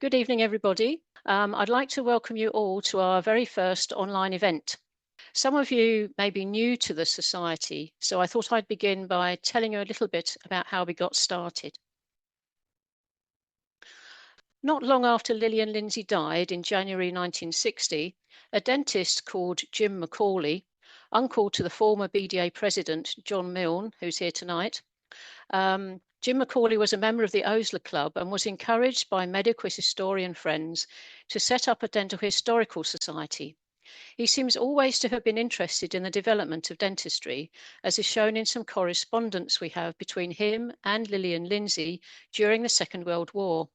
Good evening, everybody. I'd like to welcome you all to our very first online event. Some of you may be new to the Society, so I thought I'd begin by telling you a little bit about how we got started. Not long after Lilian Lindsay died in January 1960, a dentist called Jim Macaulay, uncle to the former BDA president, John Milne, who's here tonight, Jim Macaulay was a member of the Osler Club and was encouraged by medical historian friends to set up a dental historical society. He seems always to have been interested in the development of dentistry, as is shown in some correspondence we have between him and Lilian Lindsay during the Second World War.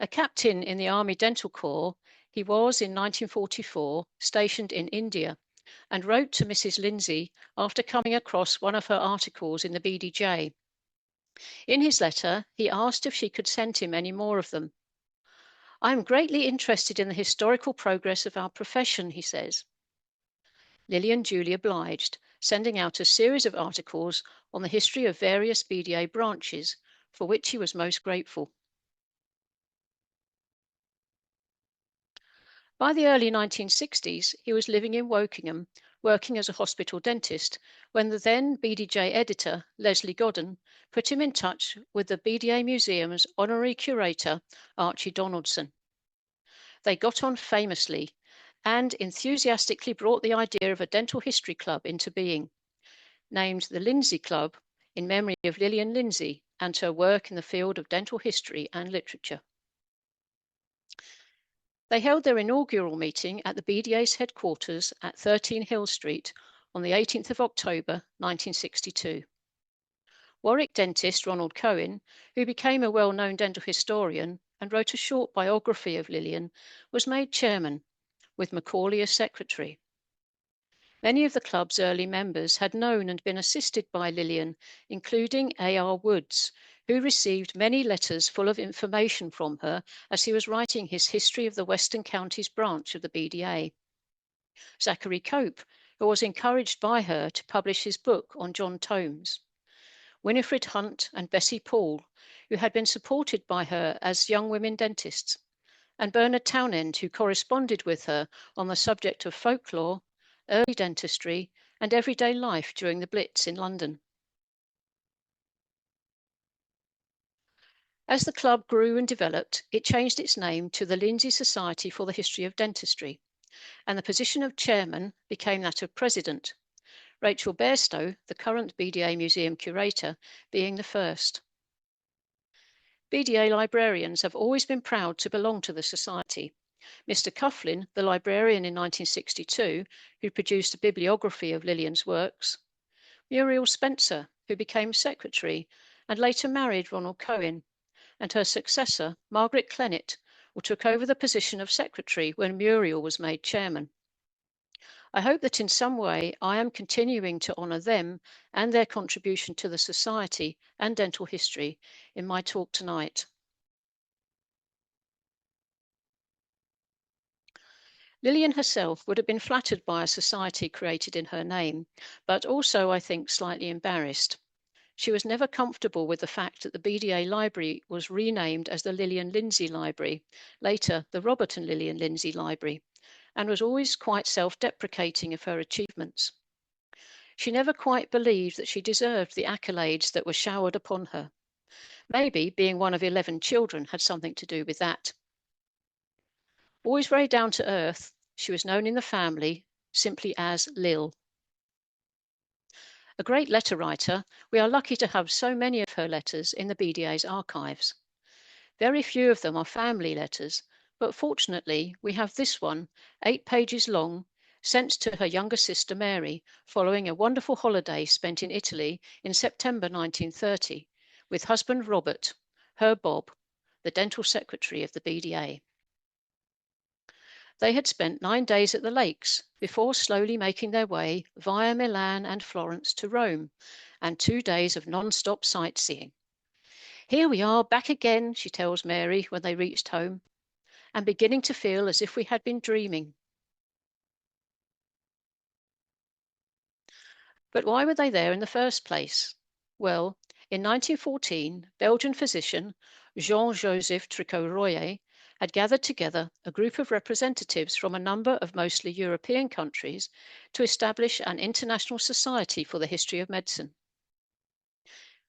A captain in the Army Dental Corps, he was in 1944 stationed in India and wrote to Mrs. Lindsay after coming across one of her articles in the BDJ. In his letter, he asked if she could send him any more of them. "I am greatly interested in the historical progress of our profession," he says. Lilian duly obliged, sending out a series of articles on the history of various BDA branches, for which he was most grateful. By the early 1960s, he was living in Wokingham, working as a hospital dentist, when the then BDJ editor, Leslie Godden, put him in touch with the BDA Museum's honorary curator, Archie Donaldson. They got on famously and enthusiastically brought the idea of a dental history club into being, named the Lindsay Club in memory of Lilian Lindsay and her work in the field of dental history and literature. They held their inaugural meeting at the BDA's headquarters at 13 Hill Street on the 18th of October 1962. Warwick dentist Ronald Cohen, who became a well-known dental historian and wrote a short biography of Lilian, was made chairman, with Macaulay as secretary. Many of the club's early members had known and been assisted by Lilian, including A.R. Woods, who received many letters full of information from her as he was writing his History of the Western Counties branch of the BDA. Zachary Cope, who was encouraged by her to publish his book on John Tomes. Winifred Hunt and Bessie Paul, who had been supported by her as young women dentists, and Bernard Townend, who corresponded with her on the subject of folklore, early dentistry, and everyday life during the Blitz in London. As the club grew and developed, it changed its name to the Lindsay Society for the History of Dentistry, and the position of chairman became that of president, Rachel Bairstow, the current BDA Museum curator, being the first. BDA librarians have always been proud to belong to the Society. Mr. Coughlin, the librarian in 1962, who produced a bibliography of Lilian's works. Muriel Spencer, who became secretary and later married Ronald Cohen, and her successor, Margaret Clennett, who took over the position of secretary when Muriel was made chairman. I hope that in some way I am continuing to honour them and their contribution to the Society and dental history in my talk tonight. Lilian herself would have been flattered by a society created in her name, but also, I think, slightly embarrassed. She was never comfortable with the fact that the BDA Library was renamed as the Lilian Lindsay Library, later the Robert and Lilian Lindsay Library, and was always quite self-deprecating of her achievements. She never quite believed that she deserved the accolades that were showered upon her. Maybe being one of 11 children had something to do with that. Always very down to earth, she was known in the family simply as Lil. A great letter writer, we are lucky to have so many of her letters in the BDA's archives. Very few of them are family letters, but fortunately we have this one, 8 pages long, sent to her younger sister Mary following a wonderful holiday spent in Italy in September 1930 with husband Robert, her Bob, the dental secretary of the BDA. They had spent 9 days at the lakes before slowly making their way via Milan and Florence to Rome, and 2 days of non-stop sightseeing. "Here we are back again," she tells Mary when they reached home, "and beginning to feel as if we had been dreaming." But why were they there in the first place? Well, in 1914, Belgian physician Jean-Joseph Tricot-Royer, had gathered together a group of representatives from a number of mostly European countries to establish an international society for the history of medicine.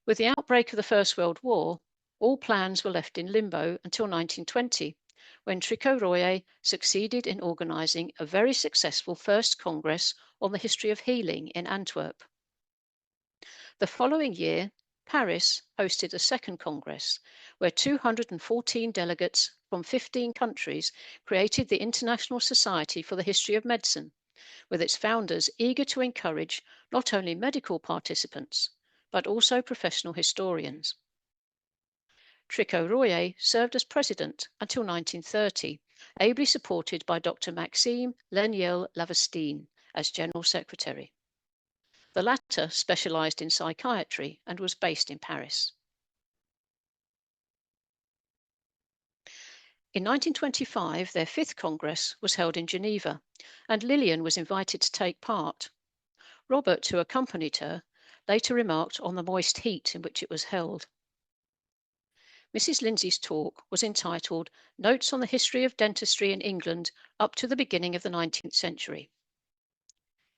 With the outbreak of the First World War, all plans were left in limbo until 1920, when Tricot-Royer succeeded in organising a very successful first Congress on the history of healing in Antwerp. The following year, Paris hosted a second Congress, where 214 delegates from 15 countries created the International Society for the History of Medicine, with its founders eager to encourage not only medical participants, but also professional historians. Tricot-Royer served as president until 1930, ably supported by Dr. Maxime Leniel-Lavestine as general secretary. The latter specialized in psychiatry and was based in Paris. In 1925, their fifth Congress was held in Geneva, and Lilian was invited to take part. Robert, who accompanied her, later remarked on the moist heat in which it was held. Mrs. Lindsay's talk was entitled Notes on the History of Dentistry in England up to the beginning of the 19th century.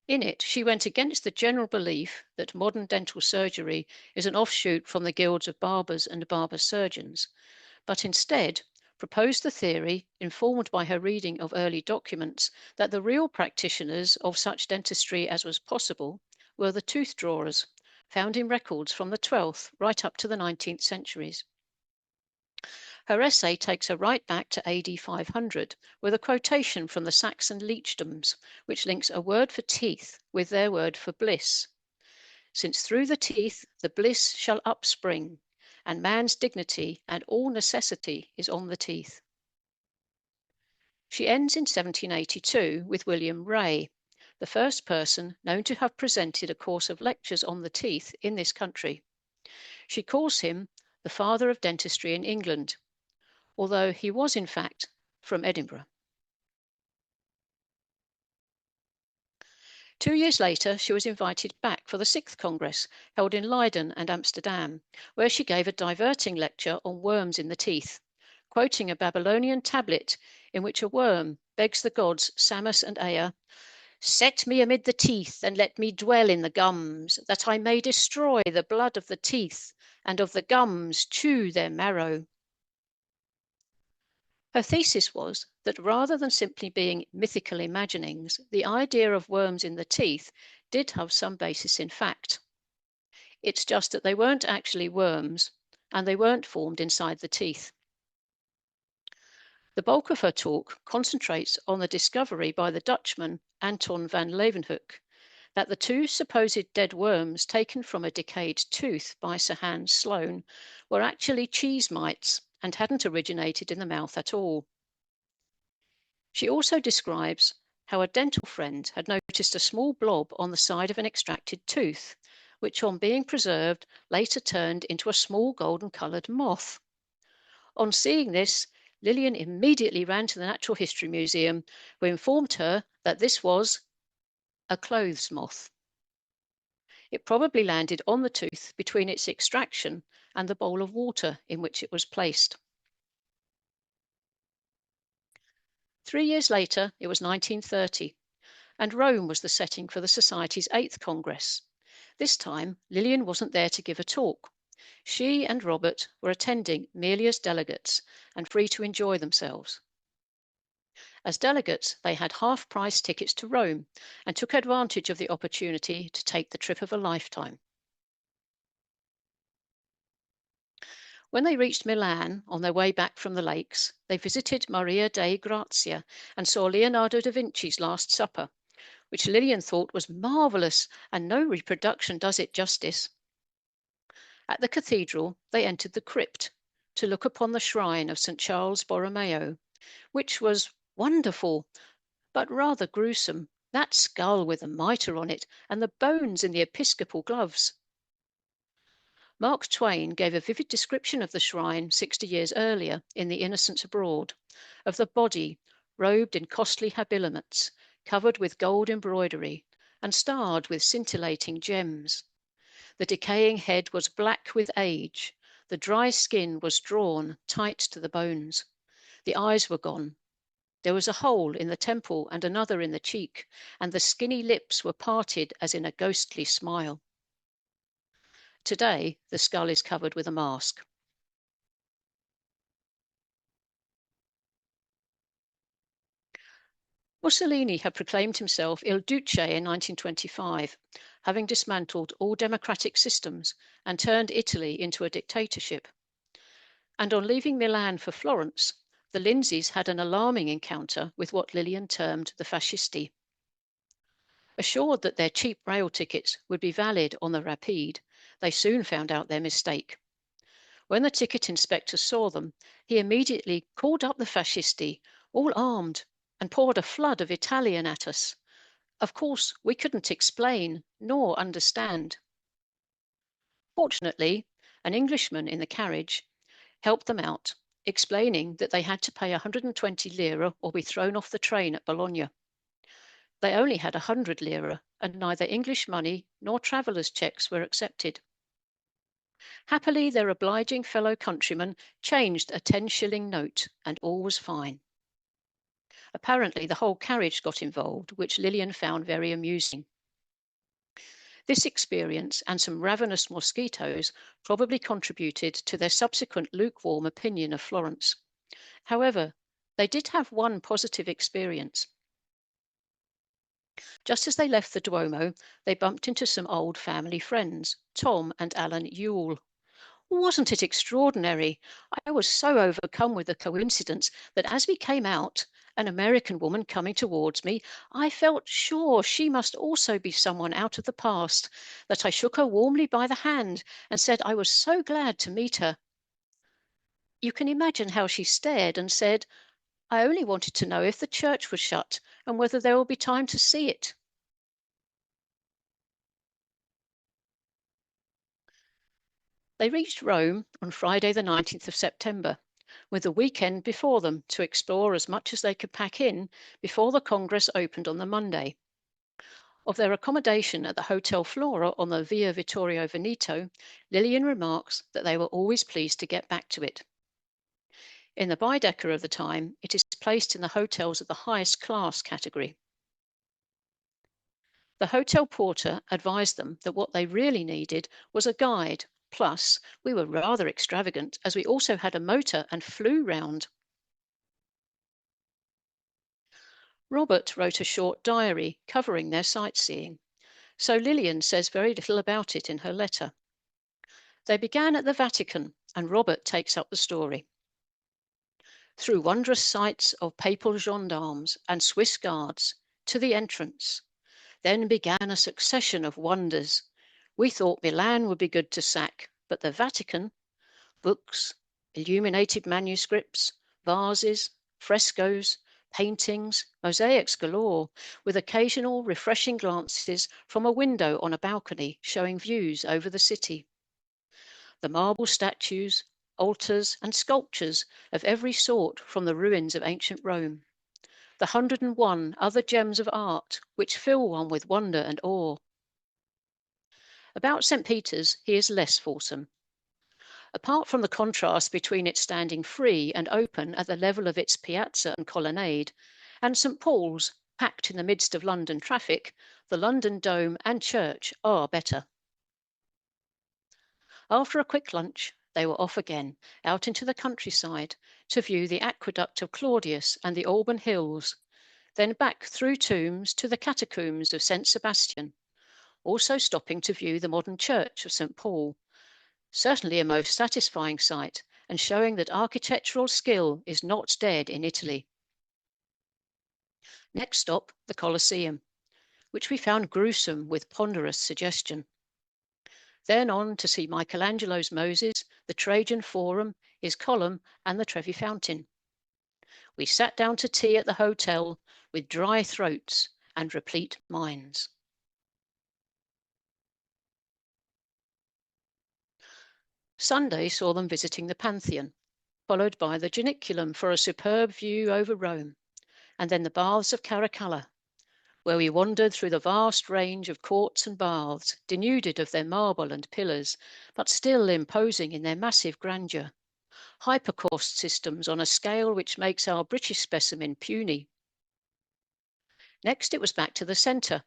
In it, she went against the general belief that modern dental surgery is an offshoot from the guilds of barbers and barber surgeons, but instead proposed the theory, informed by her reading of early documents, that the real practitioners of such dentistry as was possible were the tooth drawers, found in records from the 12th right up to the 19th centuries. Her essay takes her right back to AD 500 with a quotation from the Saxon leechdoms, which links a word for teeth with their word for bliss. Since through the teeth the bliss shall upspring, and man's dignity and all necessity is on the teeth. She ends in 1782 with William Ray, the first person known to have presented a course of lectures on the teeth in this country. She calls him the father of dentistry in England, although he was in fact from Edinburgh. 2 years later, she was invited back for the sixth Congress, held in Leiden and Amsterdam, where she gave a diverting lecture on worms in the teeth, quoting a Babylonian tablet in which a worm begs the gods Samus and Ea, "Set me amid the teeth, and let me dwell in the gums, that I may destroy the blood of the teeth, and of the gums chew their marrow." Her thesis was that rather than simply being mythical imaginings, the idea of worms in the teeth did have some basis in fact. It's just that they weren't actually worms, and they weren't formed inside the teeth. The bulk of her talk concentrates on the discovery by the Dutchman Anton van Leeuwenhoek that the two supposed dead worms taken from a decayed tooth by Sir Hans Sloane were actually cheese mites and hadn't originated in the mouth at all. She also describes how a dental friend had noticed a small blob on the side of an extracted tooth, which on being preserved later turned into a small golden-coloured moth. On seeing this, Lilian immediately ran to the Natural History Museum, who informed her that this was a clothes moth. It probably landed on the tooth between its extraction and the bowl of water in which it was placed. 3 years later, it was 1930, and Rome was the setting for the Society's 8th Congress. This time, Lilian wasn't there to give a talk. She and Robert were attending merely as delegates and free to enjoy themselves. As delegates, they had half-price tickets to Rome and took advantage of the opportunity to take the trip of a lifetime. When they reached Milan on their way back from the lakes, they visited Maria dei Grazia and saw Leonardo da Vinci's Last Supper, which Lilian thought was marvellous, and no reproduction does it justice. At the cathedral, they entered the crypt to look upon the shrine of St. Charles Borromeo, which was wonderful, but rather gruesome. That skull with the mitre on it, and the bones in the episcopal gloves. Mark Twain gave a vivid description of the shrine 60 years earlier in The Innocents Abroad, of the body robed in costly habiliments, covered with gold embroidery, and starred with scintillating gems. The decaying head was black with age, The dry skin was drawn tight to the bones. The eyes were gone. There was a hole in the temple and another in the cheek, and the skinny lips were parted as in a ghostly smile. Today, the skull is covered with a mask. Mussolini had proclaimed himself Il Duce in 1925, having dismantled all democratic systems and turned Italy into a dictatorship. And on leaving Milan for Florence, the Lindsays had an alarming encounter with what Lilian termed the fascisti. Assured that their cheap rail tickets would be valid on the Rapide, they soon found out their mistake. When the ticket inspector saw them, he immediately called up the fascisti, all armed, and poured a flood of Italian at us. Of course, we couldn't explain nor understand. Fortunately, an Englishman in the carriage helped them out, explaining that they had to pay 120 lira or be thrown off the train at Bologna. They only had 100 lira, and neither English money nor travellers' cheques were accepted. Happily, their obliging fellow countryman changed a 10-shilling note, and all was fine. Apparently, the whole carriage got involved, which Lilian found very amusing. This experience and some ravenous mosquitoes probably contributed to their subsequent lukewarm opinion of Florence. However, they did have one positive experience. Just as they left the Duomo, they bumped into some old family friends, Tom and Alan Ewell. Wasn't it extraordinary? I was so overcome with the coincidence that as we came out, an American woman coming towards me, I felt sure she must also be someone out of the past, that I shook her warmly by the hand and said I was so glad to meet her. You can imagine how she stared and said, I only wanted to know if the church was shut and whether there will be time to see it. They reached Rome on Friday, the 19th of September, with the weekend before them to explore as much as they could pack in before the Congress opened on the Monday. Of their accommodation at the Hotel Flora on the Via Vittorio Veneto, Lilian remarks that they were always pleased to get back to it. In the Baedeker of the time, it is placed in the hotels of the highest class category. The hotel porter advised them that what they really needed was a guide. Plus, we were rather extravagant as we also had a motor and flew round. Robert wrote a short diary covering their sightseeing, so Lilian says very little about it in her letter. They began at the Vatican, and Robert takes up the story. Through wondrous sights of papal gendarmes and Swiss guards to the entrance, then began a succession of wonders. We thought Milan would be good to sack, but the Vatican, books, illuminated manuscripts, vases, frescoes, paintings, mosaics galore, with occasional refreshing glances from a window on a balcony showing views over the city. The marble statues, altars, and sculptures of every sort from the ruins of ancient Rome. The 101 other gems of art which fill one with wonder and awe. About St. Peter's, he is less fulsome. Apart from the contrast between it standing free and open at the level of its piazza and colonnade, and St. Paul's, packed in the midst of London traffic, the London Dome and church are better. After a quick lunch, they were off again, out into the countryside, to view the aqueduct of Claudius and the Alban Hills, then back through tombs to the catacombs of St. Sebastian, also stopping to view the modern church of St. Paul. Certainly a most satisfying sight, and showing that architectural skill is not dead in Italy. Next stop, the Colosseum, which we found gruesome with ponderous suggestion. Then on to see Michelangelo's Moses, the Trajan Forum, his column, and the Trevi Fountain. We sat down to tea at the hotel with dry throats and replete minds. Sunday saw them visiting the Pantheon, followed by the Janiculum for a superb view over Rome, and then the baths of Caracalla. where we wandered through the vast range of courts and baths, denuded of their marble and pillars, but still imposing in their massive grandeur. Hypercaust systems on a scale which makes our British specimen puny. Next, it was back to the centre,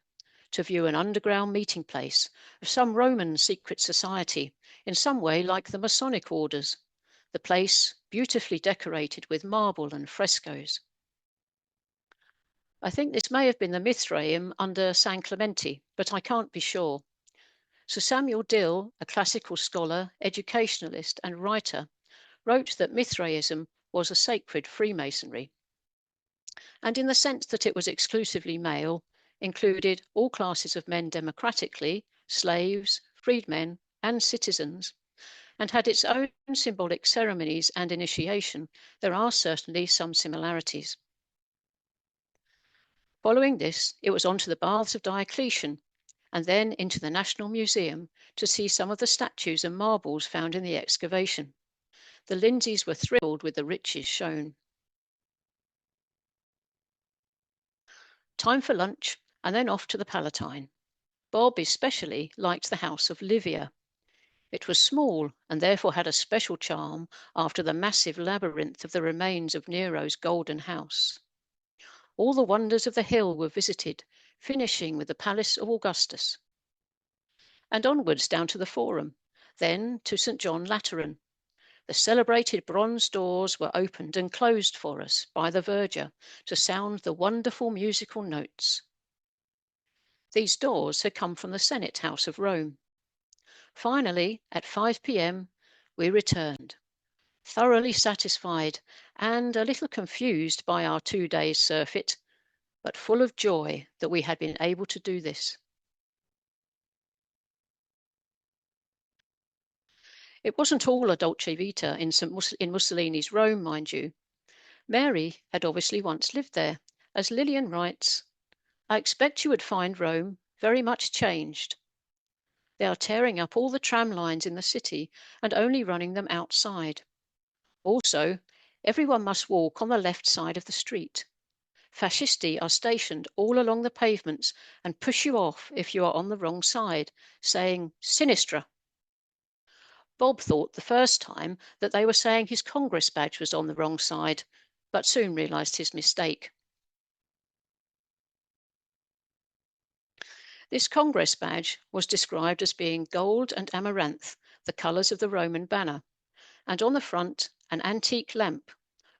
to view an underground meeting place of some Roman secret society, in some way like the Masonic orders, the place beautifully decorated with marble and frescoes. I think this may have been the Mithraeum under San Clemente, but I can't be sure. Sir Samuel Dill, a classical scholar, educationalist, and writer, wrote that Mithraism was a sacred Freemasonry, and in the sense that it was exclusively male, included all classes of men democratically, slaves, freedmen, and citizens, and had its own symbolic ceremonies and initiation, there are certainly some similarities. Following this, it was on to the Baths of Diocletian, and then into the National Museum to see some of the statues and marbles found in the excavation. The Lindsays were thrilled with the riches shown. Time for lunch, and then off to the Palatine. Bob especially liked the house of Livia. It was small and therefore had a special charm after the massive labyrinth of the remains of Nero's golden house. All the wonders of the hill were visited, finishing with the Palace of Augustus. And onwards down to the Forum, then to St. John Lateran. The celebrated bronze doors were opened and closed for us by the verger to sound the wonderful musical notes. These doors had come from the Senate House of Rome. Finally, at 5 p.m., we returned, thoroughly satisfied and a little confused by our 2 days' surfeit, but full of joy that we had been able to do this. It wasn't all a dolce vita in Mussolini's Rome, mind you. Mary had obviously once lived there. As Lilian writes, I expect you would find Rome very much changed. They are tearing up all the tram lines in the city and only running them outside. Also, everyone must walk on the left side of the street. Fascisti are stationed all along the pavements and push you off if you are on the wrong side, saying Sinistra. Bob thought the first time that they were saying his Congress badge was on the wrong side, but soon realised his mistake. This Congress badge was described as being gold and amaranth, the colours of the Roman banner, and on the front an antique lamp,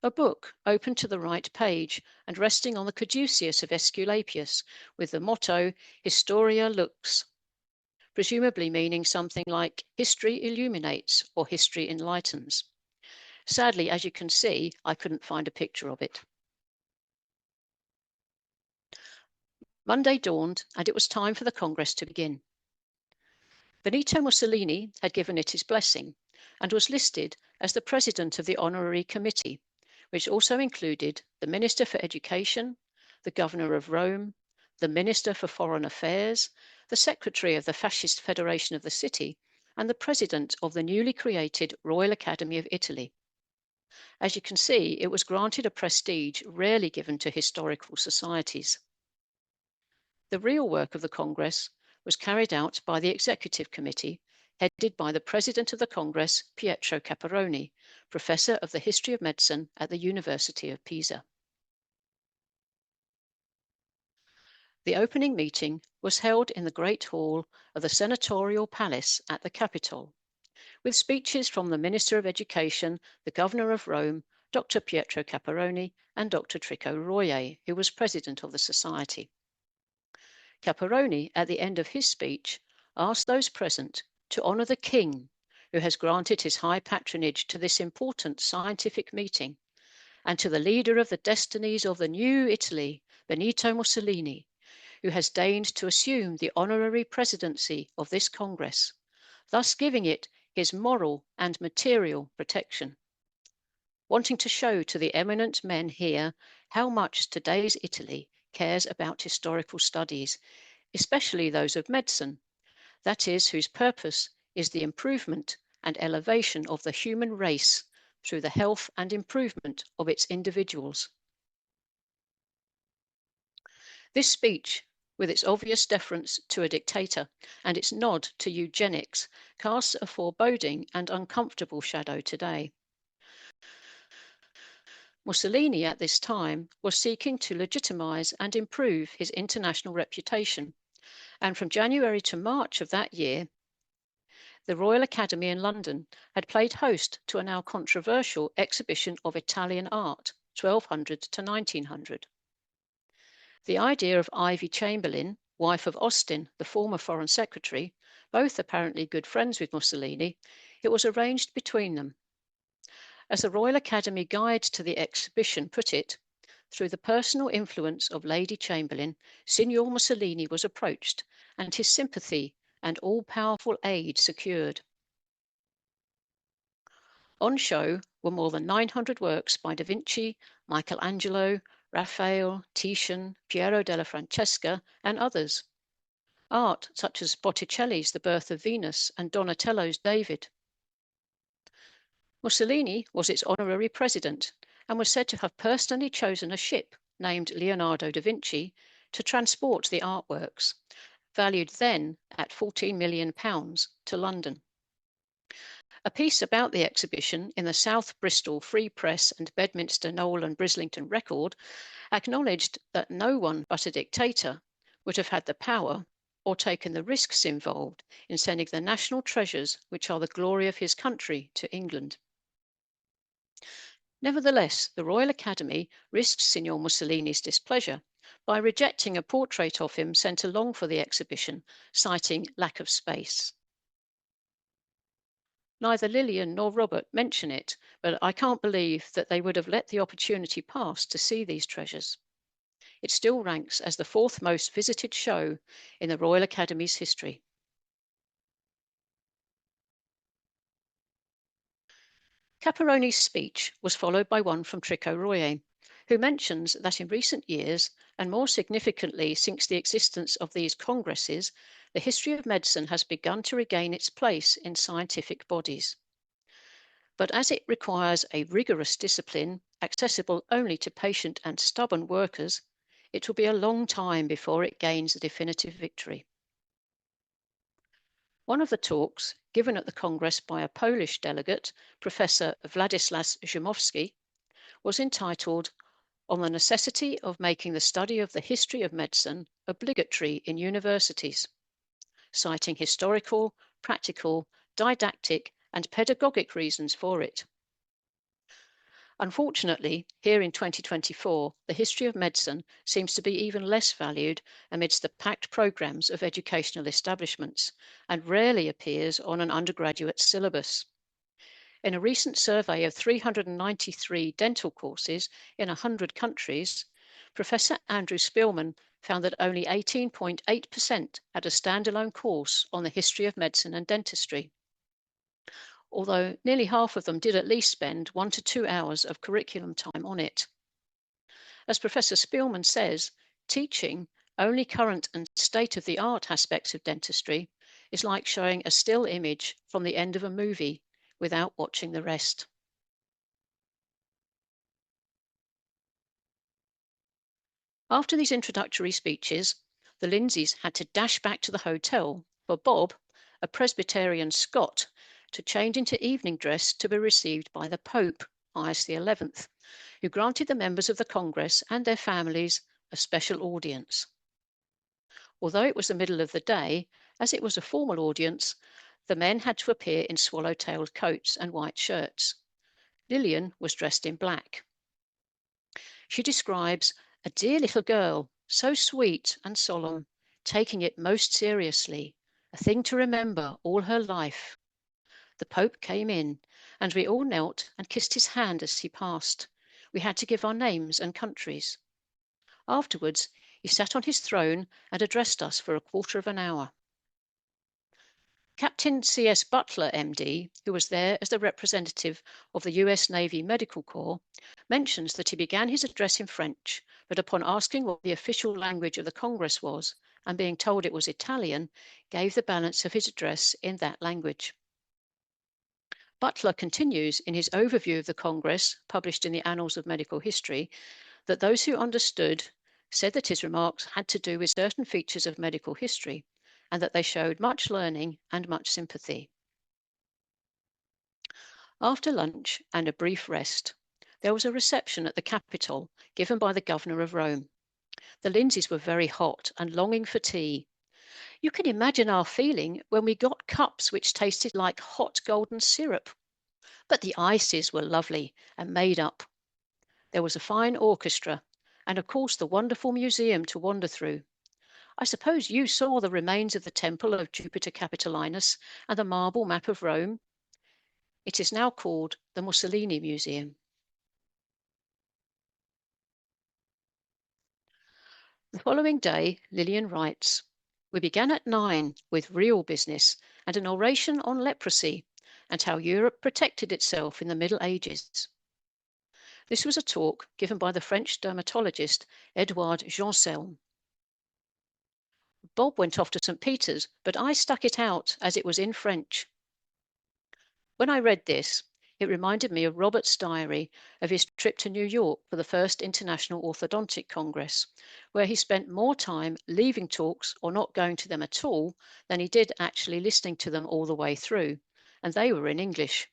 a book open to the right page and resting on the caduceus of Aesculapius with the motto Historia Lux, presumably meaning something like history illuminates or history enlightens. Sadly, as you can see, I couldn't find a picture of it. Monday dawned and it was time for the Congress to begin. Benito Mussolini had given it his blessing and was listed as the president of the honorary committee, which also included the Minister for Education, the Governor of Rome, the Minister for Foreign Affairs, the Secretary of the Fascist Federation of the city, and the President of the newly created Royal Academy of Italy. As you can see, it was granted a prestige rarely given to historical societies. The real work of the Congress was carried out by the Executive Committee, headed by the President of the Congress, Pietro Caparoni, Professor of the History of Medicine at the University of Pisa. The opening meeting was held in the Great Hall of the Senatorial Palace at the Capitol, with speeches from the Minister of Education, the Governor of Rome, Dr. Pietro Caparoni, and Dr. Trico Royer, who was President of the Society. Caparoni, at the end of his speech, asked those present to honour the King, who has granted his high patronage to this important scientific meeting, and to the leader of the destinies of the new Italy, Benito Mussolini, who has deigned to assume the honorary presidency of this Congress, thus giving it his moral and material protection. Wanting to show to the eminent men here how much today's Italy cares about historical studies, especially those of medicine, that is, whose purpose is the improvement and elevation of the human race through the health and improvement of its individuals. This speech with its obvious deference to a dictator and its nod to eugenics, casts a foreboding and uncomfortable shadow today. Mussolini at this time was seeking to legitimize and improve his international reputation, and from January to March of that year, the Royal Academy in London had played host to a now controversial exhibition of Italian art, 1200 to 1900. The idea of Ivy Chamberlain, wife of Austin, the former Foreign Secretary, both apparently good friends with Mussolini, it was arranged between them. As the Royal Academy guide to the exhibition put it, through the personal influence of Lady Chamberlain, Signor Mussolini was approached and his sympathy and all-powerful aid secured. On show were more than 900 works by Da Vinci, Michelangelo, Raphael, Titian, Piero della Francesca, and others. Art such as Botticelli's The Birth of Venus and Donatello's David. Mussolini was its honorary president and was said to have personally chosen a ship named Leonardo da Vinci to transport the artworks, valued then at £14 million, to London. A piece about the exhibition in the South Bristol Free Press and Bedminster, Knowle and Brislington Record acknowledged that no one but a dictator would have had the power or taken the risks involved in sending the national treasures, which are the glory of his country, to England. Nevertheless, the Royal Academy risked Signor Mussolini's displeasure by rejecting a portrait of him sent along for the exhibition, citing lack of space. Neither Lilian nor Robert mention it, but I can't believe that they would have let the opportunity pass to see these treasures. It still ranks as the fourth most visited show in the Royal Academy's history. Caparoni's speech was followed by one from Trico Royer, who mentions that in recent years, and more significantly since the existence of these congresses, the history of medicine has begun to regain its place in scientific bodies. But as it requires a rigorous discipline, accessible only to patient and stubborn workers, it will be a long time before it gains a definitive victory. One of the talks, given at the Congress by a Polish delegate, Professor Władysław Rzymowski, was entitled "On the Necessity of Making the Study of the History of Medicine Obligatory in Universities," citing historical, practical, didactic, and pedagogic reasons for it. Unfortunately, here in 2024, the history of medicine seems to be even less valued amidst the packed programs of educational establishments and rarely appears on an undergraduate syllabus. In a recent survey of 393 dental courses in 100 countries, Professor Andrew Spielman found that only 18.8% had a standalone course on the history of medicine and dentistry, although nearly half of them did at least spend 1 to 2 hours of curriculum time on it. As Professor Spielman says, teaching only current and state-of-the-art aspects of dentistry is like showing a still image from the end of a movie without watching the rest. After these introductory speeches, the Lindsays had to dash back to the hotel for Bob, a Presbyterian Scot, to change into evening dress to be received by the Pope, Pius XI, who granted the members of the Congress and their families a special audience. Although it was the middle of the day, as it was a formal audience, the men had to appear in swallow-tailed coats and white shirts. Lilian was dressed in black. She describes a dear little girl, so sweet and solemn, taking it most seriously, a thing to remember all her life. The Pope came in, and we all knelt and kissed his hand as he passed. We had to give our names and countries. Afterwards, he sat on his throne and addressed us for a quarter of an hour. Captain C.S. Butler, MD, who was there as the representative of the US Navy Medical Corps, mentions that he began his address in French, but upon asking what the official language of the Congress was, and being told it was Italian, gave the balance of his address in that language. Butler continues in his overview of the Congress, published in the Annals of Medical History, that those who understood said that his remarks had to do with certain features of medical history and that they showed much learning and much sympathy. After lunch and a brief rest, there was a reception at the Capitol given by the Governor of Rome. The Lindsays were very hot and longing for tea. You can imagine our feeling when we got cups which tasted like hot golden syrup. But the ices were lovely and made up. There was a fine orchestra, and of course the wonderful museum to wander through. I suppose you saw the remains of the temple of Jupiter Capitolinus and the marble map of Rome. It is now called the Mussolini Museum. The following day, Lilian writes, "We began at 9 with real business and an oration on leprosy and how Europe protected itself in the Middle Ages. This was a talk given by the French dermatologist Edouard Janselme. Bob went off to St. Peter's, but I stuck it out as it was in French. When I read this, it reminded me of Robert's diary of his trip to New York for the first International Orthodontic Congress, where he spent more time leaving talks or not going to them at all than he did actually listening to them all the way through, and they were in English.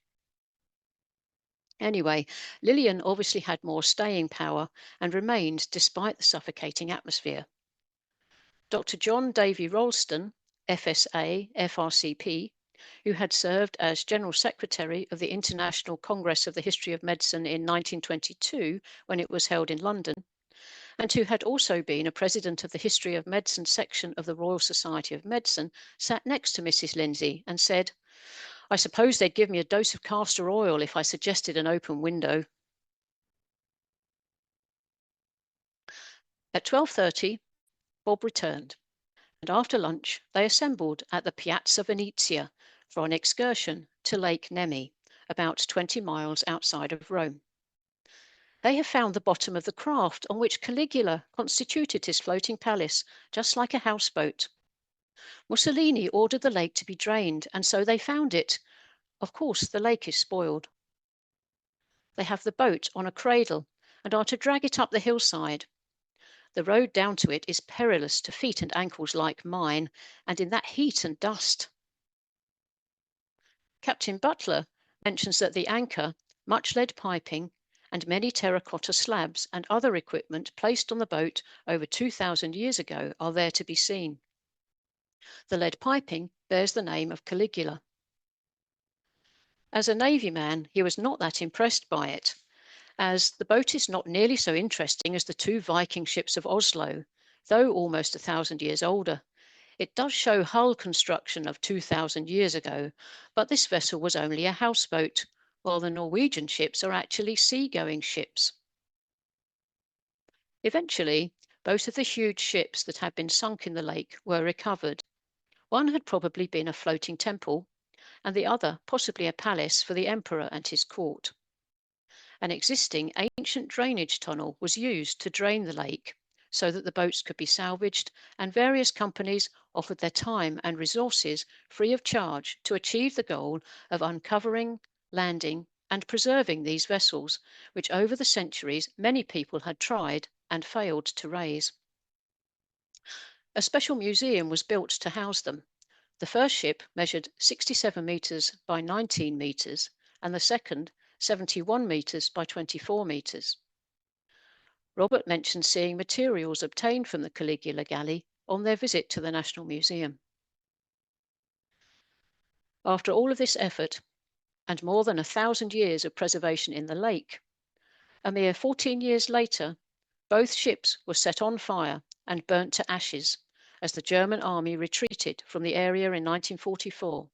Anyway, Lilian obviously had more staying power and remained despite the suffocating atmosphere. Dr. John Davy Ralston, FSA, FRCP, who had served as General Secretary of the International Congress of the History of Medicine in 1922 when it was held in London, and who had also been a president of the History of Medicine section of the Royal Society of Medicine, sat next to Mrs. Lindsay and said, "I suppose they'd give me a dose of castor oil if I suggested an open window." At 12:30, Bob returned, and after lunch they assembled at the Piazza Venezia for an excursion to Lake Nemi, about 20 miles outside of Rome. They have found the bottom of the craft on which Caligula constituted his floating palace, just like a houseboat. Mussolini ordered the lake to be drained, and so they found it. Of course, the lake is spoiled. They have the boat on a cradle and are to drag it up the hillside. The road down to it is perilous to feet and ankles like mine, and in that heat and dust. Captain Butler mentions that the anchor, much lead piping, and many terracotta slabs and other equipment placed on the boat over 2,000 years ago are there to be seen. The lead piping bears the name of Caligula. As a Navy man, he was not that impressed by it, as the boat is not nearly so interesting as the two Viking ships of Oslo, though almost 1,000 years older. It does show hull construction of 2,000 years ago, but this vessel was only a houseboat, while the Norwegian ships are actually sea-going ships. Eventually, both of the huge ships that had been sunk in the lake were recovered. One had probably been a floating temple, and the other possibly a palace for the emperor and his court. An existing ancient drainage tunnel was used to drain the lake so that the boats could be salvaged, and various companies offered their time and resources free of charge to achieve the goal of uncovering, landing, and preserving these vessels, which over the centuries many people had tried and failed to raise. A special museum was built to house them. The first ship measured 67 metres by 19 metres, and the second 71 metres by 24 metres. Robert mentioned seeing materials obtained from the Caligula galley on their visit to the National Museum. After all of this effort, and more than 1,000 years of preservation in the lake, a mere 14 years later, both ships were set on fire and burnt to ashes as the German army retreated from the area in 1944.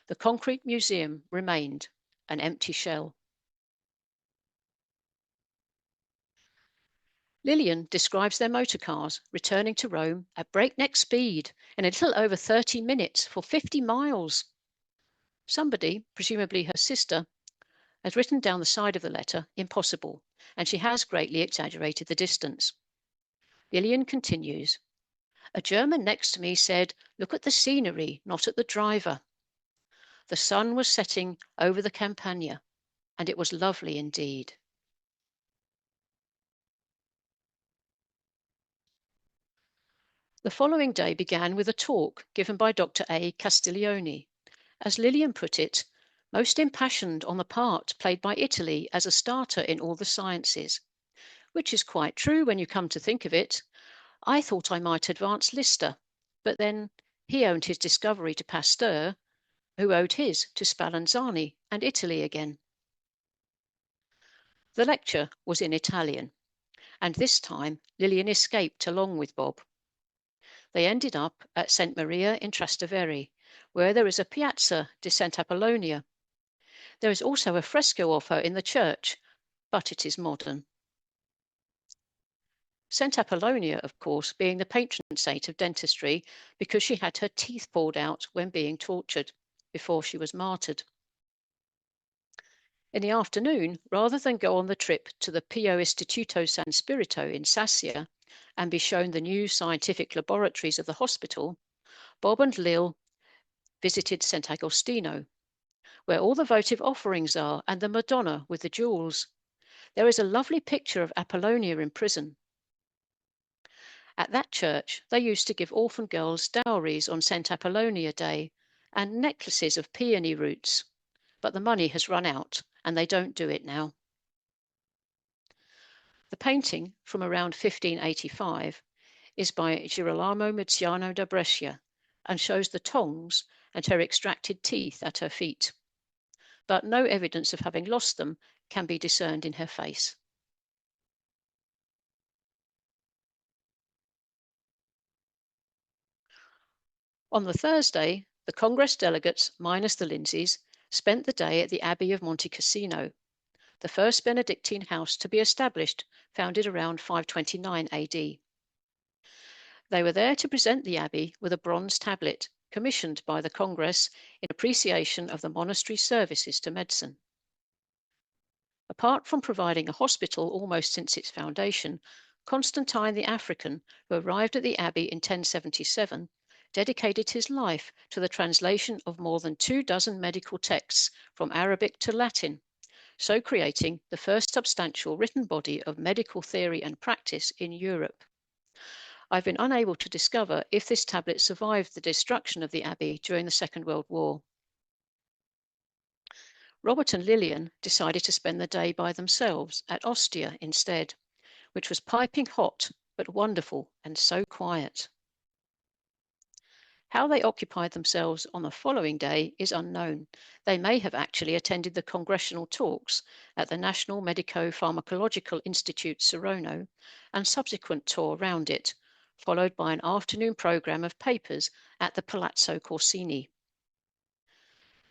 The concrete museum remained an empty shell. Lilian describes their motor cars returning to Rome at breakneck speed in a little over 30 minutes for 50 miles. Somebody, presumably her sister, has written down the side of the letter impossible, and she has greatly exaggerated the distance. Lilian continues, "A German next to me said, 'Look at the scenery, not at the driver.' The sun was setting over the Campagna, and it was lovely indeed." The following day began with a talk given by Dr. A. Castiglione. As Lilian put it, most impassioned on the part played by Italy as a starter in all the sciences, which is quite true when you come to think of it. I thought I might advance Lister, but then he owed his discovery to Pasteur, who owed his to Spallanzani and Italy again. The lecture was in Italian, and this time Lilian escaped along with Bob. They ended up at St. Maria in Trastevere, where there is a Piazza di Sant'Apollonia. There is also a fresco of her in the church, but it is modern. St. Apollonia, of course, being the patron saint of dentistry because she had her teeth pulled out when being tortured before she was martyred. In the afternoon, rather than go on the trip to the Pio Istituto San Spirito in Sassia and be shown the new scientific laboratories of the hospital, Bob and Lil visited St. Agostino, where all the votive offerings are and the Madonna with the jewels. There is a lovely picture of Apollonia in prison. At that church, they used to give orphan girls dowries on St. Apollonia Day and necklaces of peony roots, but the money has run out and they don't do it now. The painting, from around 1585, is by Girolamo Miziano da Brescia and shows the tongs and her extracted teeth at her feet, but no evidence of having lost them can be discerned in her face. On the Thursday, the Congress delegates, minus the Lindsays, spent the day at the Abbey of Monte Cassino, the first Benedictine house to be established, founded around 529 AD. They were there to present the abbey with a bronze tablet commissioned by the Congress in appreciation of the monastery's services to medicine. Apart from providing a hospital almost since its foundation, Constantine the African, who arrived at the abbey in 1077, dedicated his life to the translation of more than 24 medical texts from Arabic to Latin, so creating the first substantial written body of medical theory and practice in Europe. I've been unable to discover if this tablet survived the destruction of the abbey during the Second World War. Robert and Lilian decided to spend the day by themselves at Ostia instead, which was piping hot but wonderful and so quiet. How they occupied themselves on the following day is unknown. They may have actually attended the congressional talks at the National Medico-Pharmacological Institute Saronno and subsequent tour round it, followed by an afternoon programme of papers at the Palazzo Corsini.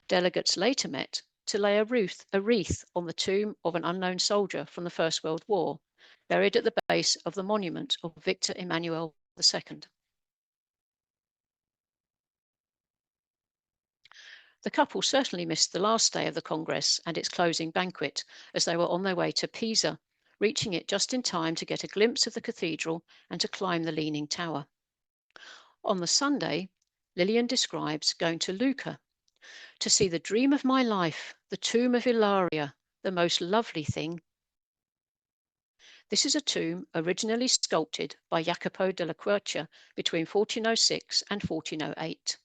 Delegates later met to lay a wreath on the tomb of an unknown soldier from the First World War, buried at the base of the monument of Victor Emmanuel II. The couple certainly missed the last day of the Congress and its closing banquet, as they were on their way to Pisa, reaching it just in time to get a glimpse of the cathedral and to climb the Leaning Tower. On the Sunday, Lilian describes going to Lucca to see the dream of my life, the tomb of Ilaria, the most lovely thing. This is a tomb originally sculpted by Jacopo della Quercia between 1406 and 1408.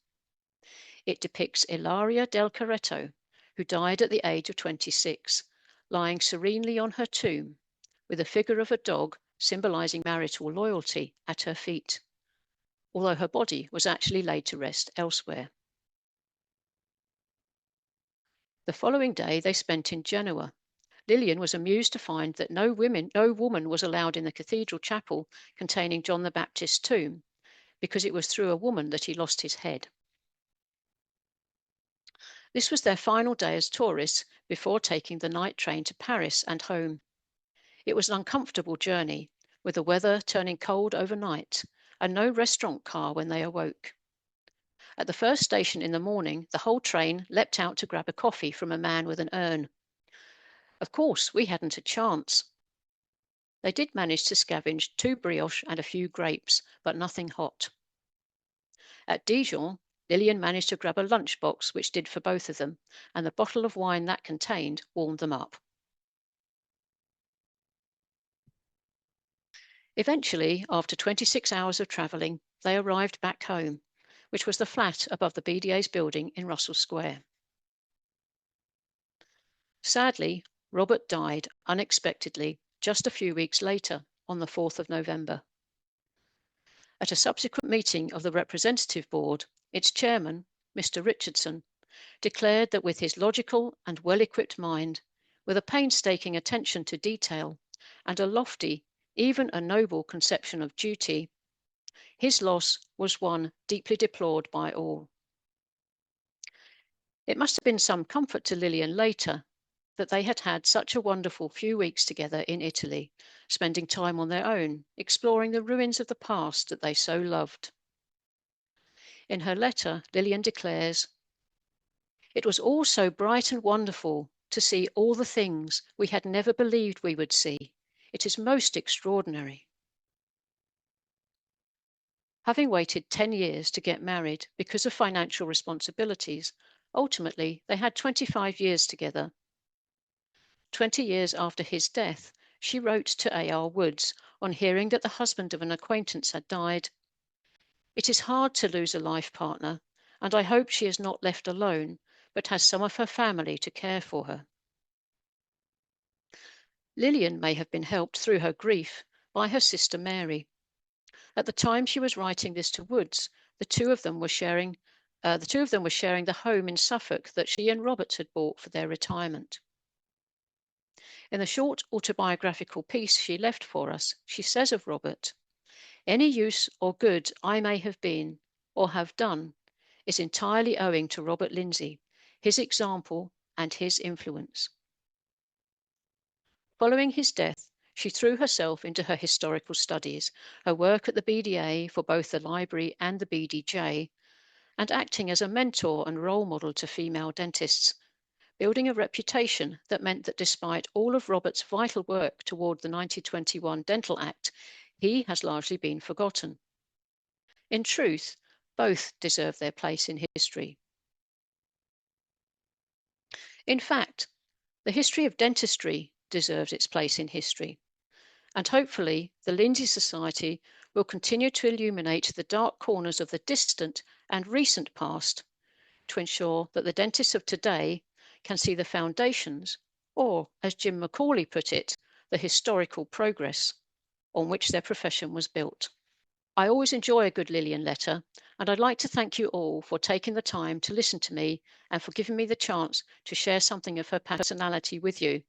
It depicts Ilaria del Caretto, who died at the age of 26, lying serenely on her tomb, with a figure of a dog symbolizing marital loyalty at her feet, although her body was actually laid to rest elsewhere. The following day they spent in Genoa. Lilian was amused to find that no woman was allowed in the cathedral chapel containing John the Baptist's tomb, because it was through a woman that he lost his head. This was their final day as tourists before taking the night train to Paris and home. It was an uncomfortable journey, with the weather turning cold overnight and no restaurant car when they awoke. At the first station in the morning, the whole train leapt out to grab a coffee from a man with an urn. Of course, we hadn't a chance. They did manage to scavenge 2 brioche and a few grapes, but nothing hot. At Dijon, Lilian managed to grab a lunchbox, which did for both of them, and the bottle of wine that contained warmed them up. Eventually, after 26 hours of travelling, they arrived back home, which was the flat above the BDA's building in Russell Square. Sadly, Robert died unexpectedly just a few weeks later, on the 4th of November. At a subsequent meeting of the Representative Board, its chairman, Mr. Richardson, declared that with his logical and well-equipped mind, with a painstaking attention to detail, and a lofty, even a noble conception of duty, his loss was one deeply deplored by all. It must have been some comfort to Lilian later that they had had such a wonderful few weeks together in Italy, spending time on their own, exploring the ruins of the past that they so loved. In her letter, Lilian declares, "It was all so bright and wonderful to see all the things we had never believed we would see. It is most extraordinary." Having waited 10 years to get married because of financial responsibilities, ultimately they had 25 years together. 20 years after his death, she wrote to A.R. Woods on hearing that the husband of an acquaintance had died, "It is hard to lose a life partner, and I hope she is not left alone, but has some of her family to care for her." Lilian may have been helped through her grief by her sister Mary. At the time she was writing this to Woods, the two of them were sharing the home in Suffolk that she and Robert had bought for their retirement. In the short autobiographical piece she left for us, she says of Robert, "Any use or good I may have been or have done is entirely owing to Robert Lindsay, his example and his influence." Following his death, she threw herself into her historical studies, her work at the BDA for both the library and the BDJ, and acting as a mentor and role model to female dentists, building a reputation that meant that despite all of Robert's vital work toward the 1921 Dental Act, he has largely been forgotten. In truth, both deserve their place in history. In fact, the history of dentistry deserves its place in history, and hopefully the Lindsay Society will continue to illuminate the dark corners of the distant and recent past to ensure that the dentists of today can see the foundations, or, as Jim Macaulay put it, the historical progress on which their profession was built. I always enjoy a good Lilian letter, and I'd like to thank you all for taking the time to listen to me and for giving me the chance to share something of her personality with you.